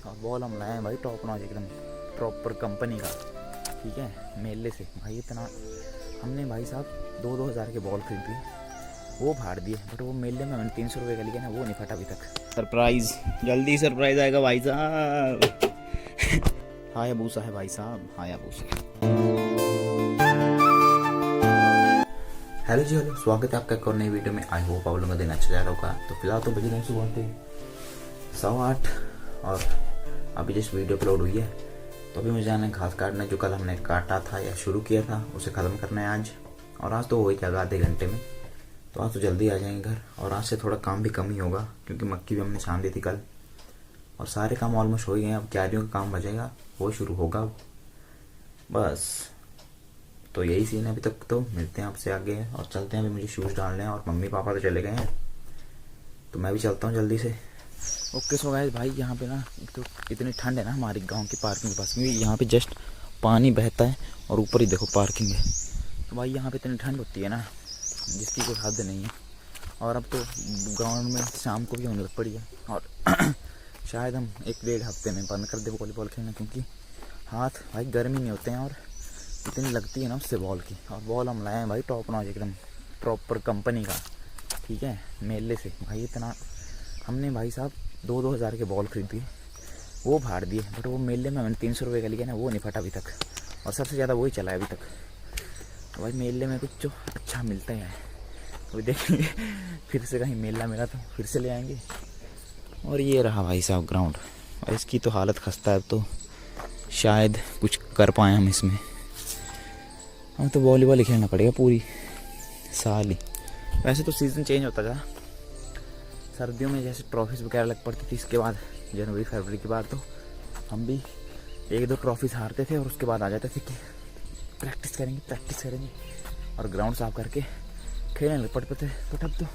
और बॉल हम लाए हैं भाई टॉप नॉच एकदम प्रॉपर कंपनी का, ठीक है, मेले से भाई। इतना हमने भाई साहब 2-2 हज़ार के बॉल खरीदी, वो फाड़ दिए, बट वो मेले में मैंने 300 रुपये का लिया ना, वो नहीं फटा अभी तक। सरप्राइज़, जल्दी सरप्राइज़ आएगा भाई साहब। हाय अबूसा है भाई साहब, हाय अबूसा। हेलो जी, हेलो, स्वागत है आपका एक और नई वीडियो में। आई होप आप लोगों का दिन अच्छा जा रहा होगा। तो फिलहाल तो बजे सुबह थे 8:15 और अभी जिस वीडियो अपलोड हुई है, तो अभी मुझे जाना है घास काटने। जो कल हमने काटा था या शुरू किया था उसे ख़त्म करना है आज, और आज तो हो ही जाएगा आधे घंटे में। तो आज तो जल्दी आ जाएंगे घर, और आज से थोड़ा काम भी कम ही होगा क्योंकि मक्की भी हमने छान दी थी कल, और सारे काम ऑलमोस्ट हो ही गए। अब क्यारियों का काम बचेगा, वो शुरू होगा बस। तो यही सीन है अभी तक। तो मिलते हैं आपसे आगे और चलते हैं। अभी मुझे शूज़ डालने हैं और मम्मी पापा तो चले गए हैं, तो मैं भी चलता हूँ जल्दी से। ओके सो गाइस, भाई यहाँ पे ना तो इतनी ठंड है ना हमारी गांव की पार्किंग के पास, क्योंकि यहाँ पे जस्ट पानी बहता है और ऊपर ही देखो पार्किंग है। तो भाई यहाँ पे इतनी ठंड होती है ना जिसकी कोई हद नहीं है। और अब तो ग्राउंड में शाम को भी होने लग पड़ी है, और शायद हम 1-1.5 हफ्ते में बंद कर दे वॉलीबॉल खेलना, क्योंकि हाथ भाई गर्मी नहीं होते हैं और इतनी लगती है ना उससे बॉल की। और बॉल हम लाए हैं भाई टॉप नॉच एकदम प्रॉपर कंपनी का, ठीक है, मेले से भाई। इतना हमने भाई साहब 2-2 हज़ार के बॉल खरीदी, वो फाड़ दिए, बट वो मेले में मैंने 300 रुपये का लिया ना, वो नहीं फटा अभी तक, और सबसे ज़्यादा वही चला है अभी तक। तो भाई मेले में कुछ जो अच्छा मिलता है वो देखेंगे। फिर से कहीं मेला मिला तो फिर से ले आएंगे। और ये रहा भाई साहब ग्राउंड, और इसकी तो हालत खस्ता है। तो शायद कुछ कर पाएँ हम इसमें, हमें तो वॉलीबॉल ही खेलना पड़ेगा पूरी साल ही। वैसे तो सीज़न चेंज होता था, सर्दियों में जैसे ट्रॉफीज़ वगैरह लग पड़ती थी, इसके बाद जनवरी फरवरी के बाद तो हम भी 1-2 ट्रॉफीज़ हारते थे और उसके बाद आ जाते थे कि प्रैक्टिस करेंगे और ग्राउंड साफ़ करके खेलने लग पड़ते थे। बट अब तो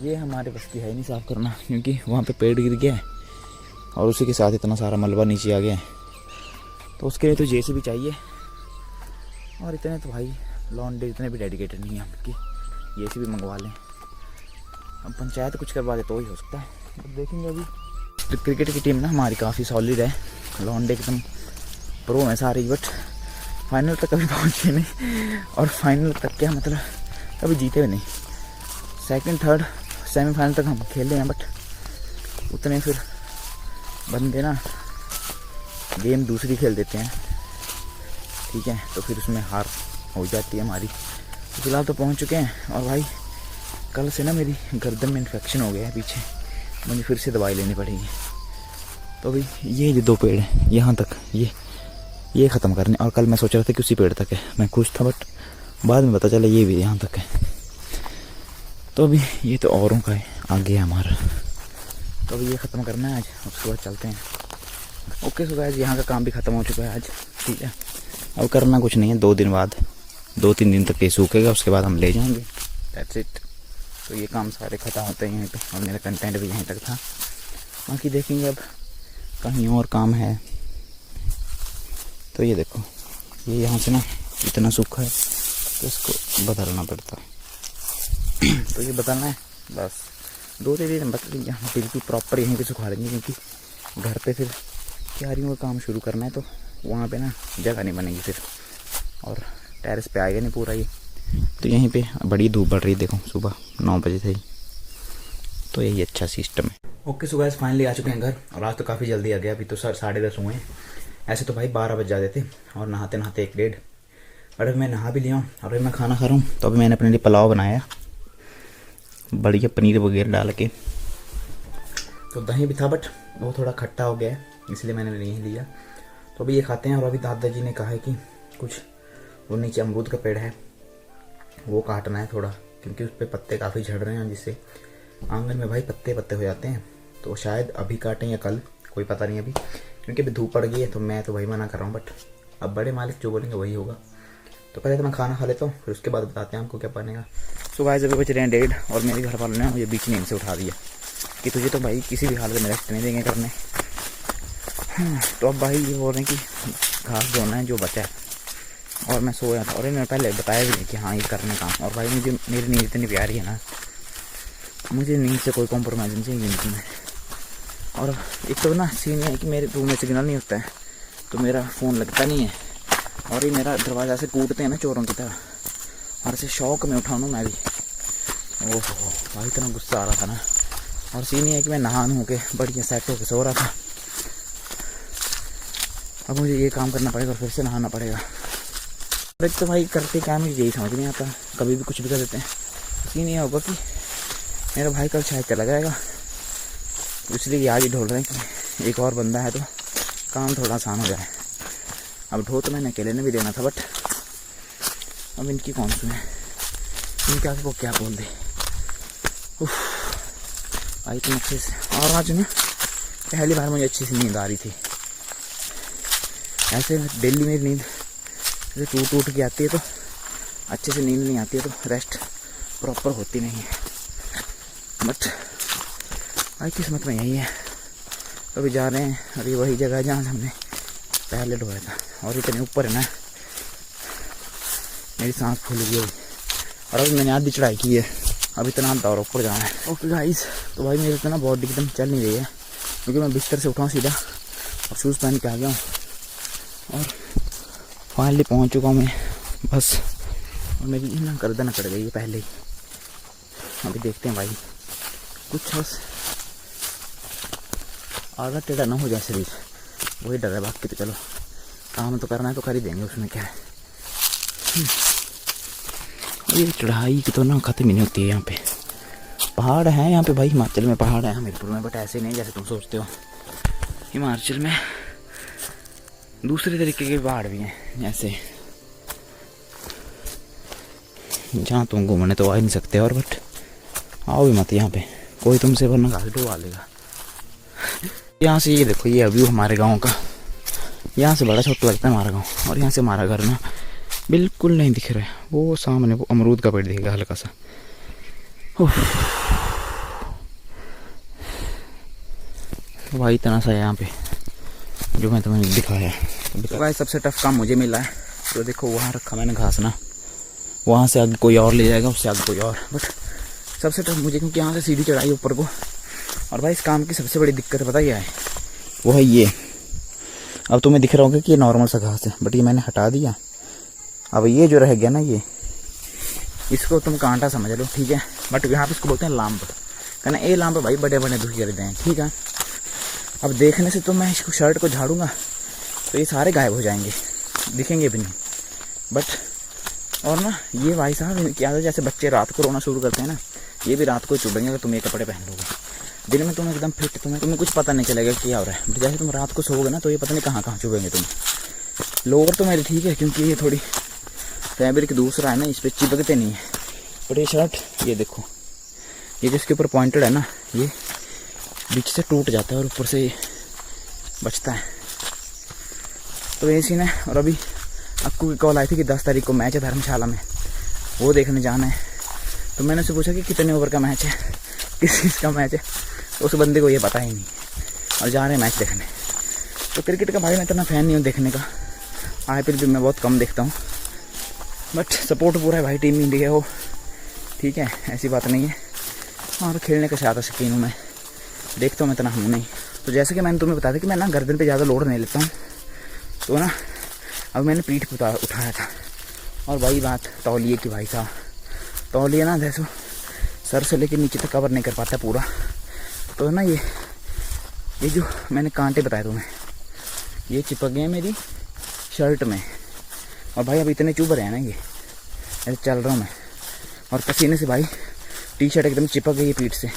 ये हमारे बस की है ही नहीं साफ़ करना, क्योंकि वहाँ पे पेड़ गिर गया है और उसी के साथ इतना सारा मलबा नीचे आ गया है। तो उसके लिए तो जेसीबी चाहिए, और इतने तो भाई लॉन्डे इतने भी डेडिकेटेड नहीं है कि जेसीबी मंगवा लें। अब पंचायत कुछ करवा दे तो ही हो सकता है, अब देखेंगे। अभी तो क्रिकेट की टीम ना हमारी काफ़ी सॉलिड है, लॉन्डे एकदम प्रो है सारी, बट फाइनल तक कभी पहुँचे नहीं। और फाइनल तक क्या मतलब, कभी जीते भी नहीं। सेकंड थर्ड सेमीफाइनल तक हम खेले हैं, बट उतने फिर बंदे ना गेम दूसरी खेल देते हैं, ठीक है, तो फिर उसमें हार हो जाती है हमारी। तो फिलहाल तो पहुंच चुके हैं, और भाई कल से ना मेरी गर्दन में इन्फेक्शन हो गया है पीछे, मुझे फिर से दवाई लेनी पड़ेगी। तो अभी ये जो 2 पेड़ हैं यहाँ तक, ये ख़त्म करने, और कल मैं सोच रहा था कि उसी पेड़ तक है, मैं खुश था, बट बाद में पता चला ये भी यहाँ तक है। तो अभी ये तो औरों का है, आगे है हमारा। तो अभी ये ख़त्म करना है आज, उसके बाद चलते हैं। ओके सो गाइस, यहाँ का काम भी ख़त्म हो चुका है आज, ठीक है। अब करना कुछ नहीं है, 2 दिन बाद 2-3 दिन तक ये सूखेगा, उसके बाद हम ले जाएंगे, दैट्स इट। तो ये काम सारे ख़त्म होते हैं यहीं पे, और मेरा कंटेंट भी यहीं तक था। बाकी देखेंगे अब कहीं और काम है। तो ये देखो, ये यहाँ से ना इतना सूखा है तो इसको बदलना पड़ता है। तो ये बदलना है बस, 2-3 दिन बदल यहाँ बिल्कुल प्रॉपर यहीं पे सुखा देंगे, क्योंकि घर पे फिर क्यारियों का काम शुरू करना है, तो वहाँ पे ना जगह नहीं बनेगी फिर, और टेरेस पे आएगा नहीं पूरा ये। तो यहीं पे बड़ी धूप बढ़ रही है, देखो सुबह 9 बजे से ही, तो यही अच्छा सिस्टम है। ओके सो गाइस, फाइनली आ चुके हैं घर, और आज तो काफ़ी जल्दी आ गया। अभी तो 10:30 हुए हैं, ऐसे तो भाई 12 बज जाते थे, और नहाते नहाते 1-1:30। और अभी मैं नहा भी लिया हूँ, और अभी मैं खाना खा रहा हूँ। तो अभी मैंने अपने लिए पुलाव बनाया, बढ़िया पनीर वगैरह डाल के। तो दही भी था, बट वो थोड़ा खट्टा हो गया है, इसलिए मैंने नहीं लिया। तो अभी ये खाते हैं। और अभी दादाजी ने कहा है कि कुछ वो नीचे अमरूद का पेड़ है, वो काटना है थोड़ा, क्योंकि उस पर पत्ते काफ़ी झड़ रहे हैं, जिससे आंगन में भाई पत्ते हो जाते हैं। तो शायद अभी काटें या कल, कोई पता नहीं अभी, क्योंकि अभी धूप पड़ गई है। तो मैं तो वही मना कर रहा हूँ, बट अब बड़े मालिक जो बोलेंगे वही होगा। तो पहले तो मैं खाना खा लेता हूँ, फिर उसके बाद बताते हैं हमको क्या बनेगा। सुबह अभी बज रहे हैं 1:30, और मेरे घर वालों ने मुझे बीच नींद से उठा दिया कि तुझे तो भाई किसी भी हालत में रेस्ट नहीं देंगे करने। तो अब भाई ये बोल रहे हैं कि घास धोना है जो बचा है, और मैं सोया था, और इन्होंने पहले बताया भी नहीं कि हाँ ये करने काम। और भाई मुझे मेरी नींद इतनी प्यारी है ना, मुझे नींद से कोई कॉम्प्रोमाइज़ नहीं चाहिए ज़िंदगी में। और एक तो ना सीन है कि मेरे रूम में सिग्नल नहीं होता है, तो मेरा फ़ोन लगता नहीं है, और ये मेरा दरवाज़ा से कूटते हैं ना चोरों की तरह, और ऐसे शौक में उठा लूँ मैं भी। ओहो भाई इतना गुस्सा आ रहा था ना। और सीन ये है कि मैं नहा नू के बढ़िया सेट होकर सो रहा था। अब मुझे ये काम करना पड़ेगा और फिर से नहाना पड़ेगा। एक तो भाई करते क्या मुझे यही समझ नहीं आता, कभी भी कुछ भी कर देते हैं। सीन ये होगा कि मेरा भाई कल शायद चला जाएगा, इसलिए याद ही ढोल रहे हैं कि एक और बंदा है तो काम थोड़ा आसान हो जाए। अब ढो तो मैंने अकेले ने भी देना था, बट अब इनकी कौन सुने, इनके आगे को क्या बोल दे। भाई तुम अच्छे से, और आज ना पहली बार मुझे अच्छी सी नींद आ रही थी। ऐसे डेली मेरी नींद ऐसे टूट के आती है, तो अच्छे से नींद नहीं आती है, तो रेस्ट प्रॉपर होती नहीं है। बट भाई किस्मत में यही है। अभी जा रहे हैं, अभी वही जगह जहाँ हमने पहले ढोया था, और इतने ऊपर है ना मेरी सांस फूल गई। और अभी मैंने आधी चढ़ाई की है, अब इतना दौर ऊपर जाना है। ओके गाइस, तो भाई मेरी तो ना बॉडी एकदम चल नहीं रही है, क्योंकि मैं बिस्तर से उठा हूँ सीधा और शूज़ पहन के आ गया हूँ, और फाइनली पहुँच चुका हूँ मैं बस। और मेरी ना गर्दन अकड़ गई है पहले ही। अभी देखते हैं भाई, कुछ बस आधा टेढ़ा ना हो जाए शरीर, वही डर है। बाकी तो चलो काम तो करना है तो कर ही देंगे, उसमें क्या है। ये चढ़ाई की तो ना ख़त्म ही नहीं होती है। यहाँ पे पहाड़ है, यहाँ पे भाई हिमाचल में पहाड़ है हमीरपुर में, बट ऐसे नहीं जैसे तुम सोचते हो। हिमाचल में दूसरे तरीके के पहाड़ भी हैं, जैसे जहाँ तुम घूमने तो आ ही नहीं सकते, और बट आओ भी मत यहाँ पे, कोई तुमसे वरना घास डुबा लेगा। यहाँ से ये देखो, ये व्यू हमारे गांव का, यहाँ से बड़ा छोटा लगता है हमारा गांव, और यहाँ से हमारा घर ना बिल्कुल नहीं दिख रहा है। वो सामने वो अमरूद का पेड़ दिखेगा हल्का सा। तो भाई इतना सा है यहाँ पे जो मैं तुम्हें दिखाया है। तो भाई सबसे टफ काम मुझे मिला है। तो देखो वहाँ रखा मैंने घास ना, वहाँ से आगे कोई और ले जाएगा, उससे आगे कोई और, बट सबसे टफ मुझे, क्योंकि यहाँ से सीधी चढ़ाई ऊपर को। और भाई इस काम की सबसे बड़ी दिक्कत पता क्या है, वो है ये। अब तुम्हें दिख रहा होगा कि ये नॉर्मल सा घास है, बट ये मैंने हटा दिया। अब ये जो रह गया ना, ये इसको तुम कांटा समझ लो, ठीक है, बट यहाँ पे इसको बोलते हैं लाम्ब। कहना ये लाम्ब भाई बड़े बड़े दुखी कर दें, ठीक है। अब देखने से तो मैं इसको शर्ट को झाड़ूंगा तो ये सारे गायब हो जाएंगे, दिखेंगे भी नहीं। बट और ना ये भाई साहब क्या है, जैसे बच्चे रात को रोना शुरू करते हैं ना, ये भी रात को चुभेंगे अगर तुम ये कपड़े पहन लोगे। दिन में तुम एकदम फिट, तुम्हें कुछ पता नहीं चलेगा क्या हो रहा है, बट जैसे तुम रात को सोओगे ना, तो ये पता नहीं कहाँ कहाँ चुभेंगे तुम। लोअर तो मेरे ठीक है, क्योंकि ये थोड़ी फैब्रिक दूसरा है ना, इस पर चिपकते नहीं है। बट ये शर्ट, ये देखो, ये जिसके ऊपर पॉइंटेड है ना, ये बीच से टूट जाता है और ऊपर से बचता है। तो ये सीन है। और अभी आपको की कॉल आई थी कि 10 तारीख को मैच है धर्मशाला में, वो देखने जाना है। तो मैंने उससे पूछा कि कितने ओवर का मैच है, किस चीज़ का मैच है, तो उस बंदे को ये पता ही नहीं, और जा रहे हैं मैच देखने। तो क्रिकेट का भाई मैं इतना फ़ैन नहीं हूँ देखने का, IPL भी मैं बहुत कम देखता हूँ, बट सपोर्ट पूरा है भाई टीम इंडिया हो, ठीक है, ऐसी बात नहीं है। और खेलने का ज़्यादा शौकीन हूँ मैं, देखता हूँ मैं इतना हूँ नहीं। तो जैसे कि मैंने तुम्हें बताया था कि मैं ना गर्दन पे ज़्यादा लोड नहीं लेता हूँ, तो ना अब मैंने पीठ पे उठाया था। और वही बात तौलिए की, भाई साहब तौलिए ना जैसे सर से लेके नीचे तक कवर नहीं कर पाता पूरा। तो ना ये जो मैंने कांटे बताए तुम्हें, ये चिपक गए मेरी शर्ट में। और भाई अब इतने चुभ रहे हैं ना, ये ऐसे चल रहा हूँ मैं, और पसीने से भाई टी-शर्ट एकदम चिपक गई है पीठ से।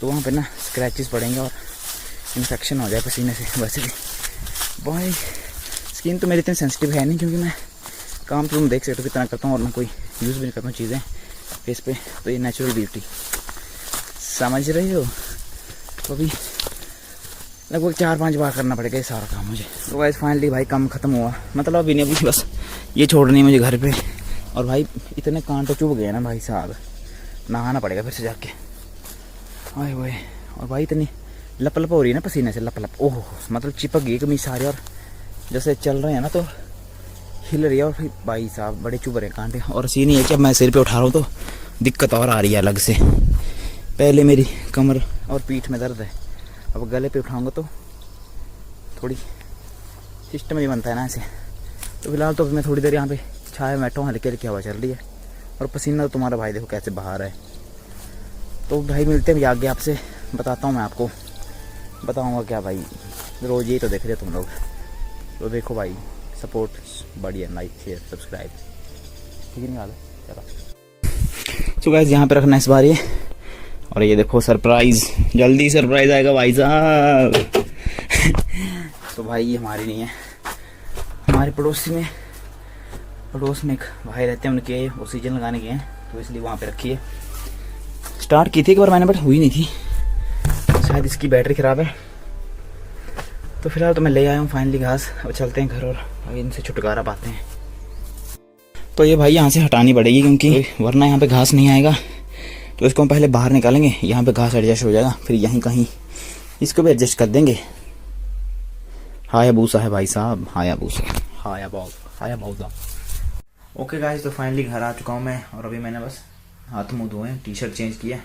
तो वहाँ पे ना स्क्रैचेस पड़ेंगे और इन्फेक्शन हो जाए पसीने से। वैसे भी भाई स्किन तो मेरी इतनी सेंसिटिव है नहीं, क्योंकि मैं काम तो तुम देख सकते हो कितना करता हूँ, और मैं कोई यूज़ भी नहीं करता हूँ चीज़ें फेस पे। तो ये नेचुरल ब्यूटी, समझ रही हो। तो अभी लगभग 4-5 बार करना पड़ेगा ये सारा काम मुझे। तो गाइस फाइनली भाई काम ख़त्म हुआ, मतलब अभी नहीं, अभी बस ये छोड़नी है मुझे घर पे। और भाई इतने कांटे चुभ गए ना भाई साहब, नहाना पड़ेगा फिर से जाके। आए हुए, और भाई इतनी लप लप हो रही है ना पसीने से, लप लप, ओहो मतलब चिपक गई कमीज सारी, और जैसे चल रहे हैं ना तो हिल रही है। और फिर भाई साहब बड़े चुभ रहे कांटे। और सीन ये है कि अब मैं सिर पे उठा रहा हूँ तो दिक्कत और आ रही है अलग से। पहले मेरी कमर और पीठ में दर्द है, अब गले पे उठाऊंगा तो थोड़ी सिस्टम ही बनता है ना ऐसे। तो फिलहाल तो मैं थोड़ी देर यहाँ पे छाया में बैठा हूँ, हल्की हल्की हवा चल रही है और पसीना तो तुम्हारा भाई देखो कैसे बाहर है। तो भाई मिलते हैं आगे, आपसे बताता हूँ, मैं आपको बताऊँगा क्या भाई, रोज़ यही तो देख रहे हो तुम लोग। तो देखो भाई सपोर्ट बढ़िया, लाइक शेयर सब्सक्राइब, ठीक है नहीं वाला चलो। सो गाइस यहाँ पे रखना इस बार ये, और ये देखो सरप्राइज़, जल्दी सरप्राइज़ आएगा भाई साहब। तो भाई ये हमारी नहीं है, हमारे पड़ोस में एक भाई रहते हैं, उनके ऑक्सीजन लगाने के हैं, तो इसलिए वहाँ पे रखी है। स्टार्ट की थी एक बार मैंने, बट हुई नहीं थी, शायद इसकी बैटरी ख़राब है। तो फिलहाल तो मैं ले आया हूँ फाइनली घास। अब चलते हैं घर और भाई इनसे छुटकारा पाते हैं। तो ये भाई यहाँ से हटानी पड़ेगी क्योंकि वरना यहाँ पे घास नहीं आएगा। तो इसको हम पहले बाहर निकालेंगे, यहाँ पे घास एडजस्ट हो जाएगा, फिर यहीं कहीं इसको भी एडजस्ट कर देंगे। हायाबूसा है भाई साहब, हायाबूसा, हायाबूसा। ओके गाइस, तो फाइनली घर आ चुका हूँ मैं, और अभी मैंने बस हाथ मुँह धोए, टी शर्ट चेंज किया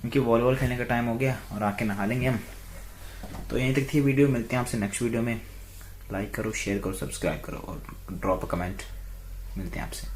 क्योंकि वॉलीबॉल खेलने का टाइम हो गया, और आके नहा लेंगे हम। तो यहीं तक थी वीडियो, मिलते हैं आपसे नेक्स्ट वीडियो में। लाइक करो, शेयर करो, सब्सक्राइब करो और ड्रॉप अ कमेंट। मिलते हैं आपसे।